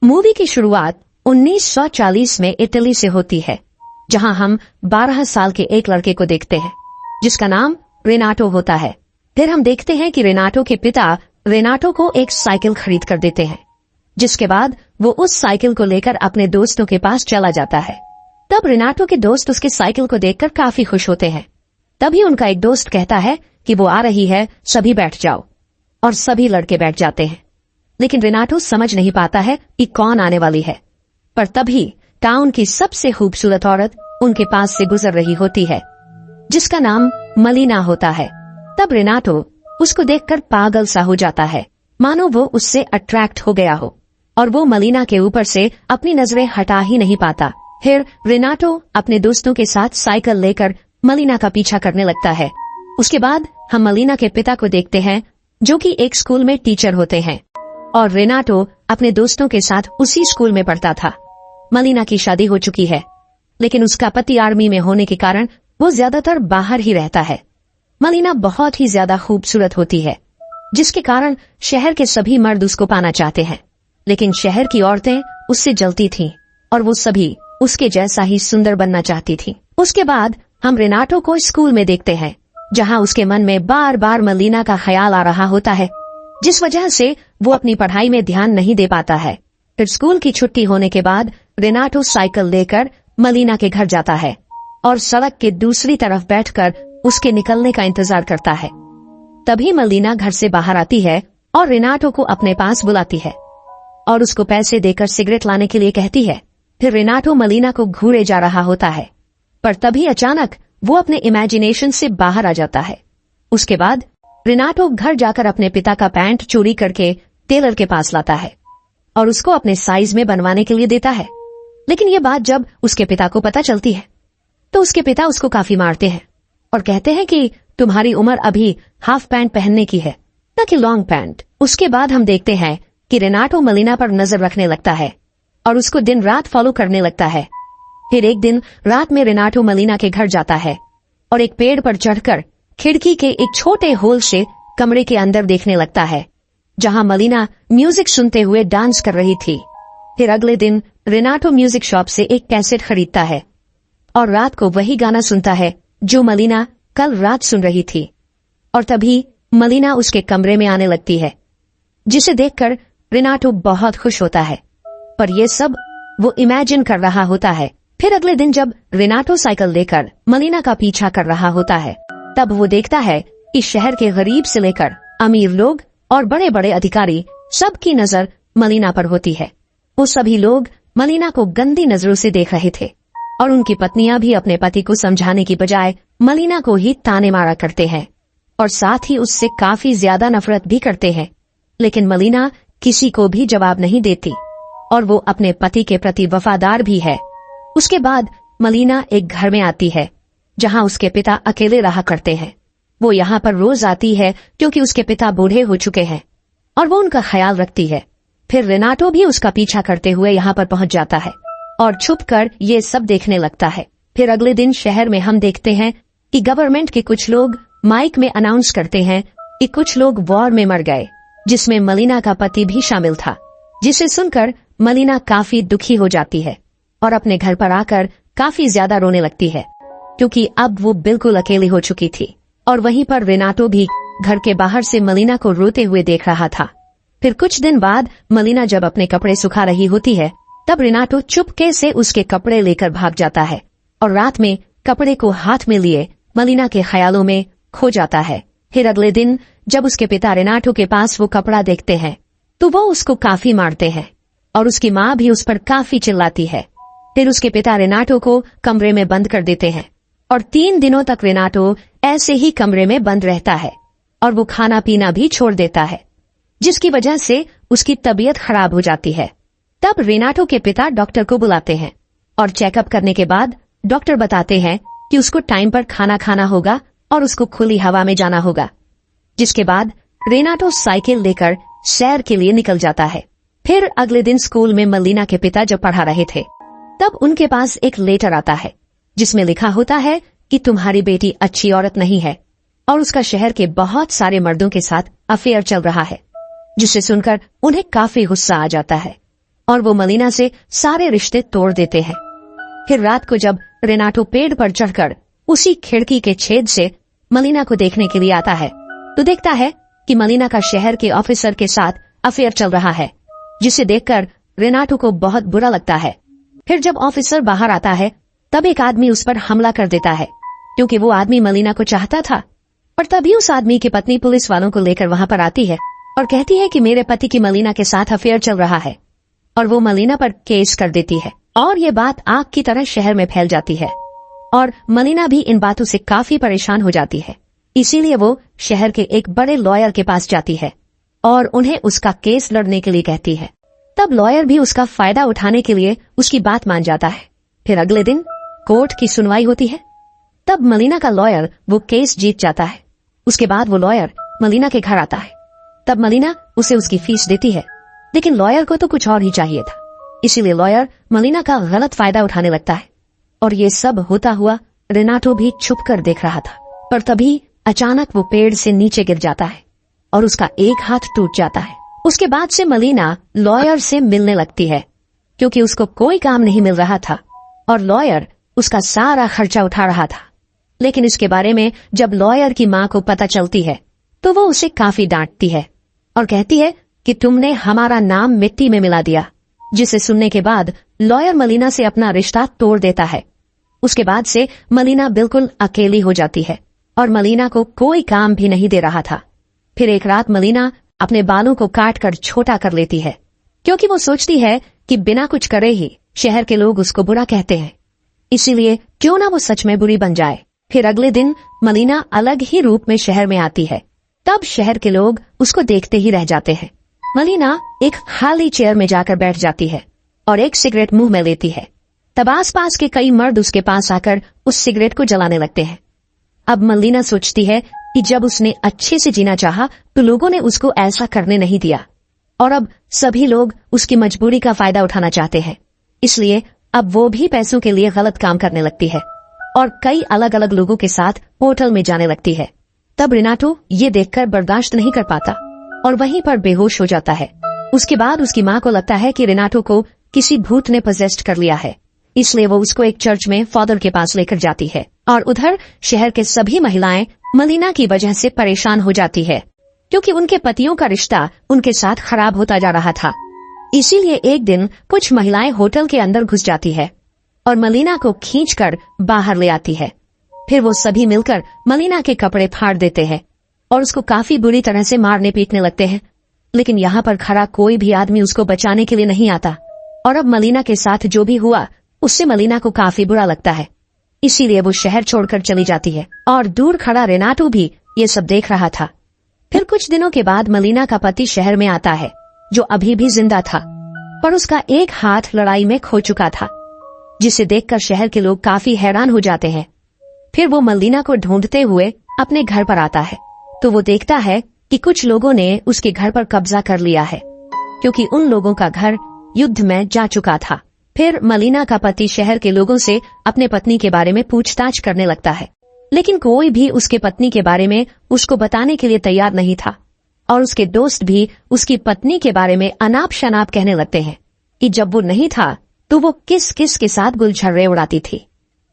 Movie की शुरुआत 1940 में इटली से होती है, जहां हम 12 साल के एक लड़के को देखते हैं जिसका नाम रेनाटो होता है। फिर हम देखते हैं कि रेनाटो के पिता रेनाटो को एक साइकिल खरीद कर देते हैं, जिसके बाद वो उस साइकिल को लेकर अपने दोस्तों के पास चला जाता है। तब रेनाटो के दोस्त उसके साइकिल को देखकर काफी खुश होते हैं। तभी उनका एक दोस्त कहता है कि वो आ रही है, सभी बैठ जाओ। और सभी लड़के बैठ जाते हैं, लेकिन रेनाटो समझ नहीं पाता है कि कौन आने वाली है। पर तभी टाउन की सबसे खूबसूरत औरत उनके पास से गुजर रही होती है, जिसका नाम मलीना होता है। तब रेनाटो उसको देखकर पागल सा हो जाता है, मानो वो उससे अट्रैक्ट हो गया हो, और वो मलीना के ऊपर से अपनी नजरें हटा ही नहीं पाता। फिर रेनाटो अपने दोस्तों के साथ साइकिल लेकर मलीना का पीछा करने लगता है। उसके बाद हम मलीना के पिता को देखते हैं, जो कि एक स्कूल में टीचर होते हैं, और रेनाटो अपने दोस्तों के साथ उसी स्कूल में पढ़ता था। मलीना की शादी हो चुकी है, लेकिन उसका पति आर्मी में होने के कारण वो ज्यादातर बाहर ही रहता है। मलीना बहुत ही ज्यादा खूबसूरत होती है, जिसके कारण शहर के सभी मर्द उसको पाना चाहते हैं, लेकिन शहर की औरतें उससे जलती थीं और वो सभी उसके जैसा ही सुंदर बनना चाहती थीं। उसके बाद हम रेनाटो को स्कूल में देखते हैं, जहां उसके मन में बार बार मलीना का ख्याल आ रहा होता है, जिस वजह से वो अपनी पढ़ाई में ध्यान नहीं दे पाता है। फिर स्कूल की छुट्टी होने के बाद रेनाटो साइकिल लेकर मलीना के घर जाता है और सड़क के दूसरी तरफ बैठकर उसके निकलने का इंतजार करता है। तभी मलीना घर से बाहर आती है और रेनाटो को अपने पास बुलाती है और उसको पैसे देकर सिगरेट लाने के लिए कहती है। फिर रेनाटो मलीना को घूरे जा रहा होता है, पर तभी अचानक वो अपने इमेजिनेशन से बाहर आ जाता है। उसके बाद रेनाटो घर जाकर अपने पिता का पैंट चोरी करके टेलर के पास लाता है और उसको अपने साइज में बनवाने के लिए देता है। लेकिन ये बात जब उसके पिता को पता चलती है, तो उसके पिता उसको काफी मारते हैं और कहते हैं कि तुम्हारी उम्र अभी हाफ पैंट पहनने की है, न कि लॉन्ग पैंट। उसके बाद हम देखते हैं कि रेनाटो मलीना पर नजर रखने लगता है और उसको दिन रात फॉलो करने लगता है। फिर एक दिन रात में रेनाटो मलीना के घर जाता है और एक पेड़ पर चढ़कर खिड़की के एक छोटे होल से कमरे के अंदर देखने लगता है, जहां मलीना म्यूजिक सुनते हुए डांस कर रही थी। फिर अगले दिन रेनाटो म्यूजिक शॉप से एक कैसेट खरीदता है और रात को वही गाना सुनता है जो मलीना कल रात सुन रही थी। और तभी मलीना उसके कमरे में आने लगती है, जिसे देखकर रेनाटो बहुत खुश होता है, पर यह सब वो इमेजिन कर रहा होता है। फिर अगले दिन जब रेनाटो साइकिल लेकर मलीना का पीछा कर रहा होता है, तब वो देखता है कि शहर के गरीब से लेकर अमीर लोग और बड़े बड़े अधिकारी सबकी नजर मलीना पर होती है। वो सभी लोग मलीना को गंदी नजरों से देख रहे थे और उनकी पत्नियां भी अपने पति को समझाने की बजाय मलीना को ही ताने मारा करते हैं और साथ ही उससे काफी ज्यादा नफरत भी करते हैं। लेकिन मलीना किसी को भी जवाब नहीं देती और वो अपने पति के प्रति वफादार भी है। उसके बाद मलीना एक घर में आती है, जहां उसके पिता अकेले रहा करते हैं। वो यहाँ पर रोज आती है क्योंकि उसके पिता बूढ़े हो चुके हैं और वो उनका ख्याल रखती है। फिर रेनाटो भी उसका पीछा करते हुए यहाँ पर पहुंच जाता है और छुपकर ये सब देखने लगता है। फिर अगले दिन शहर में हम देखते हैं कि गवर्नमेंट के कुछ लोग माइक में अनाउंस करते हैं कि कुछ लोग वॉर में मर गए, जिसमें मलीना का पति भी शामिल था, जिसे सुनकर मलीना काफी दुखी हो जाती है और अपने घर पर आकर काफी ज्यादा रोने लगती है, क्योंकि अब वो बिल्कुल अकेली हो चुकी थी। और वहीं पर रेनाटो भी घर के बाहर से मलीना को रोते हुए देख रहा था। फिर कुछ दिन बाद मलीना जब अपने कपड़े सुखा रही होती है, तब रेनाटो चुपके से उसके कपड़े लेकर भाग जाता है और रात में कपड़े को हाथ में लिए मलीना के ख्यालों में खो जाता है। फिर अगले दिन जब उसके पिता रेनाटो के पास वो कपड़ा देखते हैं, तो वो उसको काफी मारते हैं और उसकी माँ भी उस पर काफी चिल्लाती है। फिर उसके पिता रेनाटो को कमरे में बंद कर देते हैं और 3 दिनों तक रेनाटो ऐसे ही कमरे में बंद रहता है और वो खाना पीना भी छोड़ देता है, जिसकी वजह से उसकी तबीयत खराब हो जाती है। तब रेनाटो के पिता डॉक्टर को बुलाते हैं और चेकअप करने के बाद डॉक्टर बताते हैं कि उसको टाइम पर खाना खाना होगा और उसको खुली हवा में जाना होगा। जिसके बाद रेनाटो साइकिल लेकर सैर के लिए निकल जाता है। फिर अगले दिन स्कूल में मलीना के पिता जब पढ़ा रहे थे, तब उनके पास एक लेटर आता है, जिसमें लिखा होता है कि तुम्हारी बेटी अच्छी औरत नहीं है और उसका शहर के बहुत सारे मर्दों के साथ अफेयर चल रहा है, जिसे सुनकर उन्हें काफी गुस्सा आ जाता है और वो मलीना से सारे रिश्ते तोड़ देते हैं। फिर रात को जब रेनाटो पेड़ पर चढ़कर उसी खिड़की के छेद से मलीना को देखने के लिए आता है तो देखता है कि मलीना का शहर के ऑफिसर के साथ अफेयर चल रहा है, जिसे देखकर रेनाटो को बहुत बुरा लगता है। फिर जब ऑफिसर बाहर आता है तब एक आदमी उस पर हमला कर देता है, क्योंकि वो आदमी मलीना को चाहता था। और तभी उस आदमी की पत्नी पुलिस वालों को लेकर वहां पर आती है और कहती है कि मेरे पति की मलीना के साथ अफेयर चल रहा है, और वो मलीना पर केस कर देती है। और ये बात आग की तरह शहर में फैल जाती है और मलीना भी इन बातों से काफी परेशान हो जाती है। इसीलिए वो शहर के एक बड़े लॉयर के पास जाती है और उन्हें उसका केस लड़ने के लिए कहती है। तब लॉयर भी उसका फायदा उठाने के लिए उसकी बात मान जाता है। फिर अगले दिन कोर्ट की सुनवाई होती है। तब मलीना का लॉयर वो केस जीत जाता है। उसके बाद वो लॉयर मलीना के घर आता है। तब मलीना उसे उसकी फीस देती है, लेकिन लॉयर को तो कुछ और ही चाहिए था। इसीलिए लॉयर मलीना का गलत फायदा उठाने लगता है। और ये सब होता हुआ रेनाटो भी छुप कर देख रहा था। पर तभी अचानक वो पेड़ से नीचे गिर जाता है और उसका एक हाथ टूट जाता है। उसके बाद से मलीना लॉयर से मिलने लगती है, क्योंकि उसको कोई काम नहीं मिल रहा था और लॉयर उसका सारा खर्चा उठा रहा था। लेकिन इसके बारे में जब लॉयर की माँ को पता चलती है तो वो उसे काफी डांटती है और कहती है कि तुमने हमारा नाम मिट्टी में मिला दिया। जिसे सुनने के बाद लॉयर मलीना से अपना रिश्ता तोड़ देता है। उसके बाद से मलीना बिल्कुल अकेली हो जाती है और मलीना को कोई काम भी नहीं दे रहा था। फिर एक रात मलीना अपने बालों को काट कर छोटा कर लेती है, क्योंकि वो सोचती है कि बिना कुछ करे ही शहर के लोग उसको बुरा कहते हैं, इसीलिए क्यों ना वो सच में बुरी बन जाए। फिर अगले दिन मलीना अलग ही रूप में शहर में आती है। तब शहर के लोग उसको देखते ही रह जाते हैं। मलीना एक खाली चेयर में जाकर बैठ जाती है और एक सिगरेट मुंह में लेती है। तब आसपास के कई मर्द उसके पास आकर उस सिगरेट को जलाने लगते हैं। अब मलीना सोचती है कि जब उसने अच्छे से जीना चाहा तो लोगों ने उसको ऐसा करने नहीं दिया, और अब सभी लोग उसकी मजबूरी का फायदा उठाना चाहते हैं। इसलिए अब वो भी पैसों के लिए गलत काम करने लगती है और कई अलग अलग लोगों के साथ होटल में जाने लगती है। तब रेनाटो ये देखकर बर्दाश्त नहीं कर पाता और वहीं पर बेहोश हो जाता है। उसके बाद उसकी माँ को लगता है कि रेनाटो को किसी भूत ने पजेस्ट कर लिया है, इसलिए वो उसको एक चर्च में फादर के पास लेकर जाती है। और उधर शहर के सभी महिलाएं मलीना की वजह से परेशान हो जाती है, क्योंकि उनके पतियों का रिश्ता उनके साथ खराब होता जा रहा था। इसीलिए एक दिन कुछ महिलाएं होटल के अंदर घुस जाती है और मलीना को खींचकर बाहर ले आती है। फिर वो सभी मिलकर मलीना के कपड़े फाड़ देते हैं और उसको काफी बुरी तरह से मारने पीटने लगते हैं। लेकिन यहाँ पर खड़ा कोई भी आदमी उसको बचाने के लिए नहीं आता, और अब मलीना के साथ जो भी हुआ उससे मलीना को काफी बुरा लगता है। इसीलिए वो शहर छोड़कर चली जाती है और दूर खड़ा रेनाटो भी ये सब देख रहा था। फिर कुछ दिनों के बाद मलीना का पति शहर में आता है, जो अभी भी जिंदा था, पर उसका एक हाथ लड़ाई में खो चुका था, जिसे देखकर शहर के लोग काफी हैरान हो जाते हैं। फिर वो मलीना को ढूंढते हुए अपने घर पर आता है तो वो देखता है कि कुछ लोगों ने उसके घर पर कब्जा कर लिया है, क्योंकि उन लोगों का घर युद्ध में जा चुका था। फिर मलीना का पति शहर के लोगों से अपने पत्नी के बारे में पूछताछ करने लगता है, लेकिन कोई भी उसके पत्नी के बारे में उसको बताने के लिए तैयार नहीं था, और उसके दोस्त भी उसकी पत्नी के बारे में अनाप शनाप कहने लगते हैं कि जब वो नहीं था तो वो किस किस के साथ गुलछर्रे उड़ाती थी,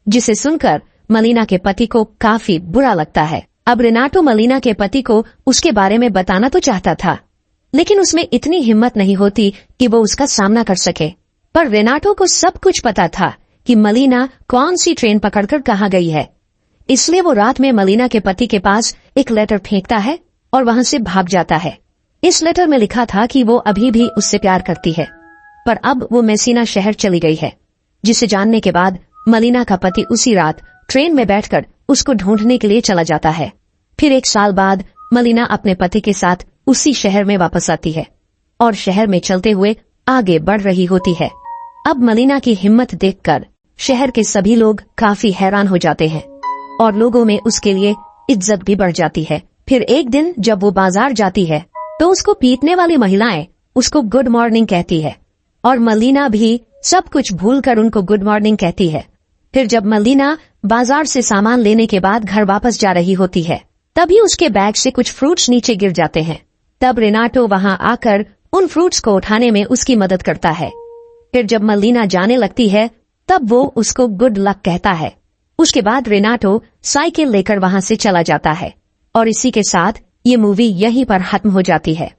जिसे सुनकर मलीना के पति को काफी बुरा लगता है। अब रेनाटो मलीना के पति को उसके बारे में बताना तो चाहता था, लेकिन उसमें इतनी हिम्मत नहीं होती कि वो उसका सामना कर सके। पर रेनाटो को सब कुछ पता था कि मलीना कौन सी ट्रेन पकड़कर कहाँ गई है, इसलिए वो रात में मलीना के पति के पास एक लेटर फेंकता है और वहां से भाग जाता है। इस लेटर में लिखा था कि वो अभी भी उससे प्यार करती है, पर अब वो मेसिना शहर चली गई है, जिसे जानने के बाद मलीना का पति उसी रात ट्रेन में बैठकर उसको ढूंढने के लिए चला जाता है। फिर एक साल बाद मलीना अपने पति के साथ उसी शहर में वापस आती है और शहर में चलते हुए आगे बढ़ रही होती है। अब मलीना की हिम्मत देखकर शहर के सभी लोग काफी हैरान हो जाते हैं और लोगों में उसके लिए इज्जत भी बढ़ जाती है। फिर एक दिन जब वो बाजार जाती है तो उसको पीटने वाली महिलाएं उसको गुड मॉर्निंग कहती है और मलीना भी सब कुछ भूलकर उनको गुड मॉर्निंग कहती है। फिर जब मलीना बाजार से सामान लेने के बाद घर वापस जा रही होती है, तभी उसके बैग से कुछ फ्रूट्स नीचे गिर जाते हैं। तब रेनाटो वहां आकर उन फ्रूट्स को उठाने में उसकी मदद करता है फिर जब मलीना जाने लगती है तब वो उसको गुड लक कहता है। उसके बाद रेनाटो साइकिल लेकर वहां से चला जाता है और इसी के साथ ये मूवी यहीं पर खत्म हो जाती है।